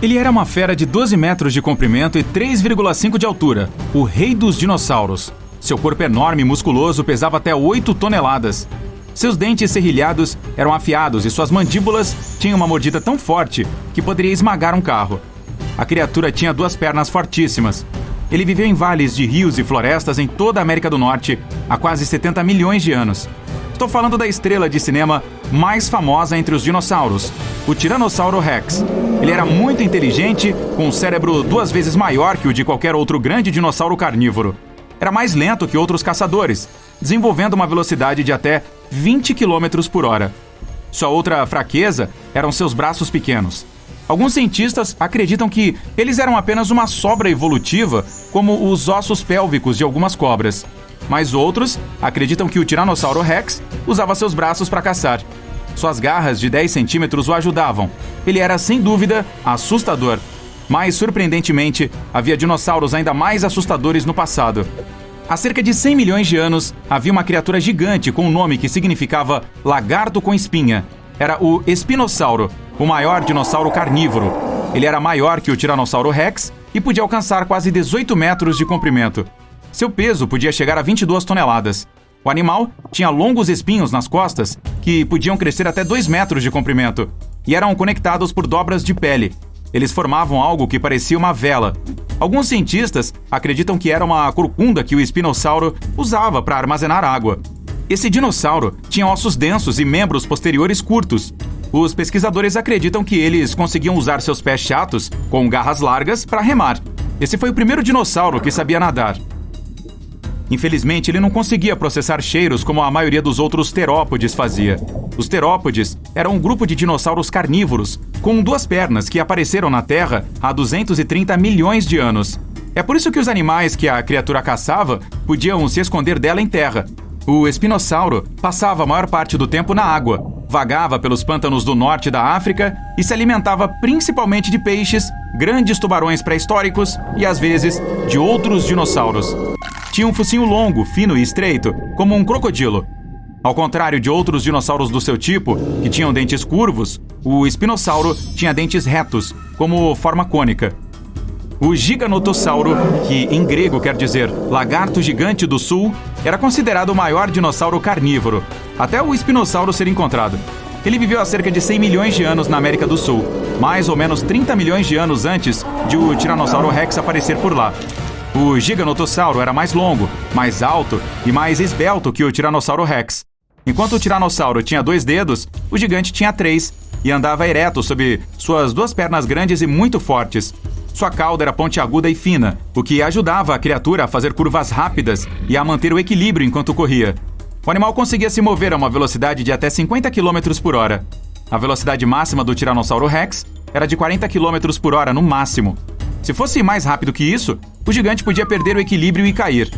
Ele era uma fera de 12 metros de comprimento e 3,5 de altura, o rei dos dinossauros. Seu corpo enorme e musculoso pesava até 8 toneladas. Seus dentes serrilhados eram afiados e suas mandíbulas tinham uma mordida tão forte que poderia esmagar um carro. A criatura tinha 2 pernas fortíssimas. Ele viveu em vales de rios e florestas em toda a América do Norte há quase 70 milhões de anos. Estou falando da estrela de cinema mais famosa entre os dinossauros, o Tiranossauro Rex. Ele era muito inteligente, com um cérebro 2 vezes maior que o de qualquer outro grande dinossauro carnívoro. Era mais lento que outros caçadores, desenvolvendo uma velocidade de até 20 km por hora. Sua outra fraqueza eram seus braços pequenos. Alguns cientistas acreditam que eles eram apenas uma sobra evolutiva, como os ossos pélvicos de algumas cobras. Mas outros acreditam que o Tiranossauro Rex usava seus braços para caçar. Suas garras de 10 centímetros o ajudavam. Ele era, sem dúvida, assustador. Mas, surpreendentemente, havia dinossauros ainda mais assustadores no passado. Há cerca de 100 milhões de anos, havia uma criatura gigante com um nome que significava lagarto com espinha. Era o espinossauro, o maior dinossauro carnívoro. Ele era maior que o Tiranossauro Rex e podia alcançar quase 18 metros de comprimento. Seu peso podia chegar a 22 toneladas. O animal tinha longos espinhos nas costas, que podiam crescer até 2 metros de comprimento, e eram conectados por dobras de pele. Eles formavam algo que parecia uma vela. Alguns cientistas acreditam que era uma corcunda que o espinossauro usava para armazenar água. Esse dinossauro tinha ossos densos e membros posteriores curtos. Os pesquisadores acreditam que eles conseguiam usar seus pés chatos, com garras largas, para remar. Esse foi o primeiro dinossauro que sabia nadar. Infelizmente, ele não conseguia processar cheiros como a maioria dos outros terópodes fazia. Os terópodes eram um grupo de dinossauros carnívoros, com 2 pernas que apareceram na Terra há 230 milhões de anos. É por isso que os animais que a criatura caçava podiam se esconder dela em terra. O espinossauro passava a maior parte do tempo na água, vagava pelos pântanos do norte da África e se alimentava principalmente de peixes, grandes tubarões pré-históricos e, às vezes, de outros dinossauros. Tinha um focinho longo, fino e estreito, como um crocodilo. Ao contrário de outros dinossauros do seu tipo, que tinham dentes curvos, o espinossauro tinha dentes retos, como forma cônica. O giganotossauro, que em grego quer dizer lagarto gigante do sul, era considerado o maior dinossauro carnívoro, até o espinossauro ser encontrado. Ele viveu há cerca de 100 milhões de anos na América do Sul, mais ou menos 30 milhões de anos antes de o Tiranossauro Rex aparecer por lá. O giganotossauro era mais longo, mais alto e mais esbelto que o Tiranossauro Rex. Enquanto o tiranossauro tinha 2 dedos, o gigante tinha 3 e andava ereto sob suas 2 pernas grandes e muito fortes. Sua cauda era pontiaguda e fina, o que ajudava a criatura a fazer curvas rápidas e a manter o equilíbrio enquanto corria. O animal conseguia se mover a uma velocidade de até 50 km por hora. A velocidade máxima do Tiranossauro Rex era de 40 km por hora no máximo. Se fosse mais rápido que isso, o gigante podia perder o equilíbrio e cair.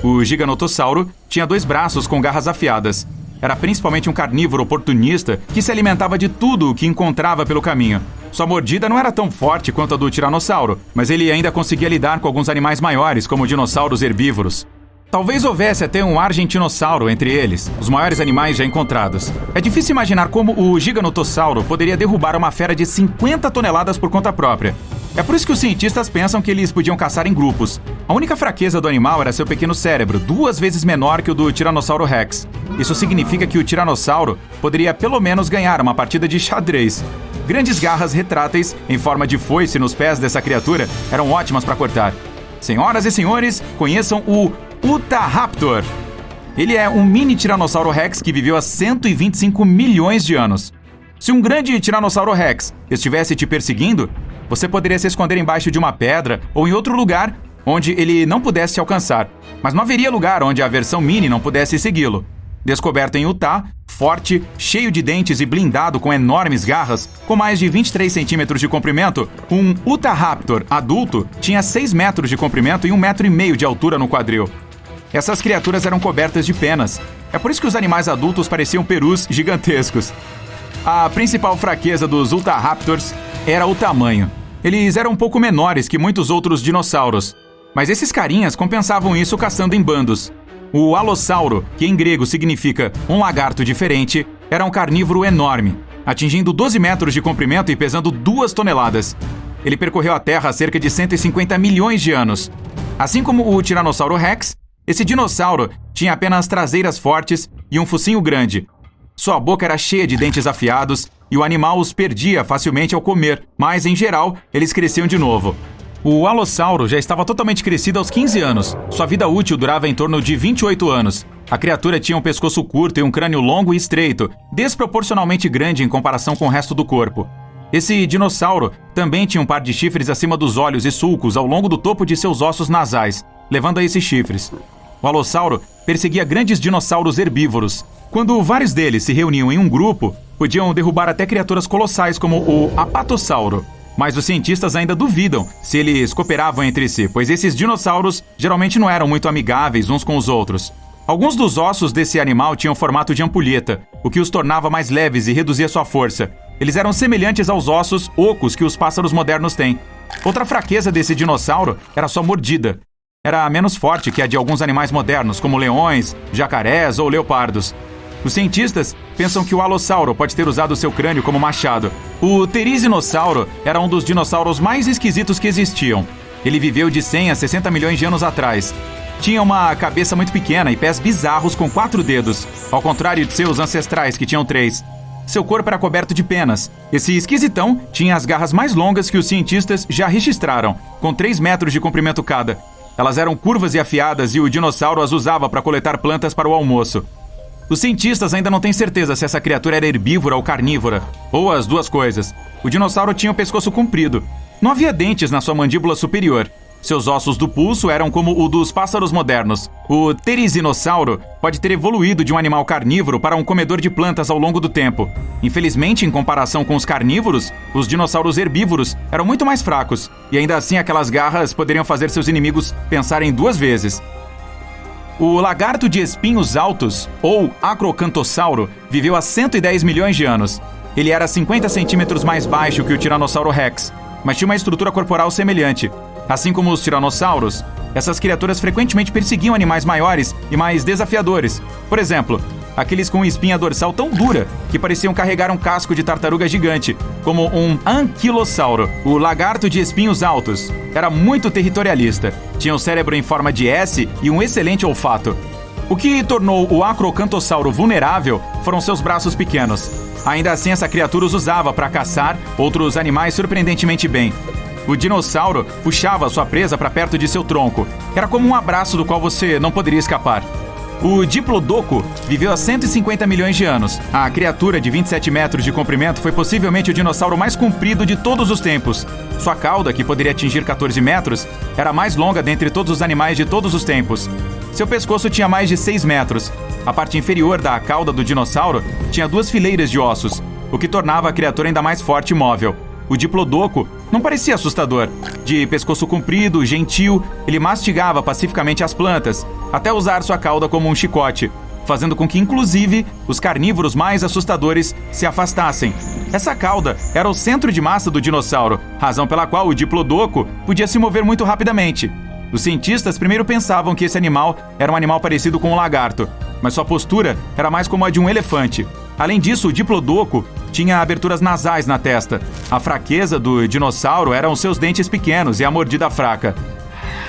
O giganotossauro tinha 2 braços com garras afiadas. Era principalmente um carnívoro oportunista que se alimentava de tudo o que encontrava pelo caminho. Sua mordida não era tão forte quanto a do tiranossauro, mas ele ainda conseguia lidar com alguns animais maiores, como dinossauros herbívoros. Talvez houvesse até um argentinossauro entre eles, os maiores animais já encontrados. É difícil imaginar como o giganotossauro poderia derrubar uma fera de 50 toneladas por conta própria. É por isso que os cientistas pensam que eles podiam caçar em grupos. A única fraqueza do animal era seu pequeno cérebro, 2 vezes menor que o do Tiranossauro Rex. Isso significa que o tiranossauro poderia pelo menos ganhar uma partida de xadrez. Grandes garras retráteis, em forma de foice nos pés dessa criatura, eram ótimas para cortar. Senhoras e senhores, conheçam o Utahraptor. Ele é um mini Tiranossauro Rex que viveu há 125 milhões de anos. Se um grande Tiranossauro Rex estivesse te perseguindo, você poderia se esconder embaixo de uma pedra ou em outro lugar onde ele não pudesse te alcançar. Mas não haveria lugar onde a versão mini não pudesse segui-lo. Descoberto em Utah, forte, cheio de dentes e blindado com enormes garras, com mais de 23 centímetros de comprimento, um Utahraptor adulto tinha 6 metros de comprimento e 1,5 metro de altura no quadril. Essas criaturas eram cobertas de penas. É por isso que os animais adultos pareciam perus gigantescos. A principal fraqueza dos Utahraptors era o tamanho. Eles eram um pouco menores que muitos outros dinossauros. Mas esses carinhas compensavam isso caçando em bandos. O alossauro, que em grego significa um lagarto diferente, era um carnívoro enorme, atingindo 12 metros de comprimento e pesando 2 toneladas. ele percorreu a Terra há cerca de 150 milhões de anos. Assim como o Tiranossauro Rex, esse dinossauro tinha apenas traseiras fortes e um focinho grande. Sua boca era cheia de dentes afiados e o animal os perdia facilmente ao comer, mas, em geral, eles cresciam de novo. O alossauro já estava totalmente crescido aos 15 anos. Sua vida útil durava em torno de 28 anos. A criatura tinha um pescoço curto e um crânio longo e estreito, desproporcionalmente grande em comparação com o resto do corpo. Esse dinossauro também tinha um par de chifres acima dos olhos e sulcos ao longo do topo de seus ossos nasais, levando a esses chifres. O alossauro perseguia grandes dinossauros herbívoros. Quando vários deles se reuniam em um grupo, podiam derrubar até criaturas colossais como o apatossauro. Mas os cientistas ainda duvidam se eles cooperavam entre si, pois esses dinossauros geralmente não eram muito amigáveis uns com os outros. Alguns dos ossos desse animal tinham formato de ampulheta, o que os tornava mais leves e reduzia sua força. Eles eram semelhantes aos ossos ocos que os pássaros modernos têm. Outra fraqueza desse dinossauro era sua mordida. Era menos forte que a de alguns animais modernos, como leões, jacarés ou leopardos. Os cientistas pensam que o alossauro pode ter usado seu crânio como machado. O terizinossauro era um dos dinossauros mais esquisitos que existiam. Ele viveu de 100 a 60 milhões de anos atrás. Tinha uma cabeça muito pequena e pés bizarros com 4 dedos, ao contrário de seus ancestrais que tinham 3. Seu corpo era coberto de penas. Esse esquisitão tinha as garras mais longas que os cientistas já registraram, com 3 metros de comprimento cada. Elas eram curvas e afiadas e o dinossauro as usava para coletar plantas para o almoço. Os cientistas ainda não têm certeza se essa criatura era herbívora ou carnívora, ou as duas coisas. O dinossauro tinha o pescoço comprido. Não havia dentes na sua mandíbula superior. Seus ossos do pulso eram como o dos pássaros modernos. O terizinossauro pode ter evoluído de um animal carnívoro para um comedor de plantas ao longo do tempo. Infelizmente, em comparação com os carnívoros, os dinossauros herbívoros eram muito mais fracos, e ainda assim aquelas garras poderiam fazer seus inimigos pensarem 2 vezes. O lagarto de espinhos altos, ou acrocantossauro, viveu há 110 milhões de anos. Ele era 50 centímetros mais baixo que o Tiranossauro Rex, mas tinha uma estrutura corporal semelhante. Assim como os tiranossauros, essas criaturas frequentemente perseguiam animais maiores e mais desafiadores. Por exemplo, aqueles com espinha dorsal tão dura que pareciam carregar um casco de tartaruga gigante, como um anquilossauro. O lagarto de espinhos altos era muito territorialista, tinha um cérebro em forma de S e um excelente olfato. O que tornou o acrocantossauro vulnerável foram seus braços pequenos. Ainda assim, essa criatura os usava para caçar outros animais surpreendentemente bem. O dinossauro puxava sua presa para perto de seu tronco. Era como um abraço do qual você não poderia escapar. O Diplodocus viveu há 150 milhões de anos. A criatura de 27 metros de comprimento foi possivelmente o dinossauro mais comprido de todos os tempos. Sua cauda, que poderia atingir 14 metros, era a mais longa dentre todos os animais de todos os tempos. Seu pescoço tinha mais de 6 metros. A parte inferior da cauda do dinossauro tinha 2 fileiras de ossos, o que tornava a criatura ainda mais forte e móvel. O Diplodocus não parecia assustador. De pescoço comprido, gentil, ele mastigava pacificamente as plantas, até usar sua cauda como um chicote, fazendo com que, inclusive, os carnívoros mais assustadores se afastassem. Essa cauda era o centro de massa do dinossauro, razão pela qual o Diplodocus podia se mover muito rapidamente. Os cientistas primeiro pensavam que esse animal era um animal parecido com um lagarto, mas sua postura era mais como a de um elefante. Além disso, o Diplodocus tinha aberturas nasais na testa. A fraqueza do dinossauro eram seus dentes pequenos e a mordida fraca.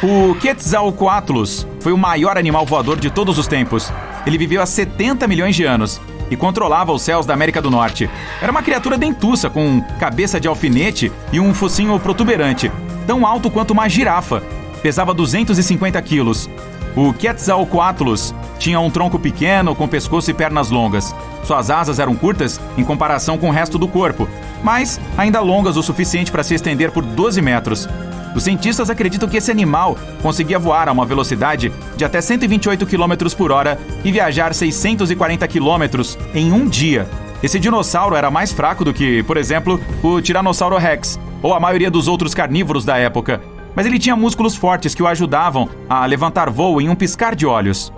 O Quetzalcoatlus foi o maior animal voador de todos os tempos. Ele viveu há 70 milhões de anos e controlava os céus da América do Norte. Era uma criatura dentuça, com cabeça de alfinete e um focinho protuberante, tão alto quanto uma girafa. Pesava 250 quilos. O Quetzalcoatlus tinha um tronco pequeno, com pescoço e pernas longas. Suas asas eram curtas em comparação com o resto do corpo, mas ainda longas o suficiente para se estender por 12 metros. Os cientistas acreditam que esse animal conseguia voar a uma velocidade de até 128 km por hora e viajar 640 km em um dia. Esse dinossauro era mais fraco do que, por exemplo, o Tiranossauro Rex, ou a maioria dos outros carnívoros da época, mas ele tinha músculos fortes que o ajudavam a levantar voo em um piscar de olhos.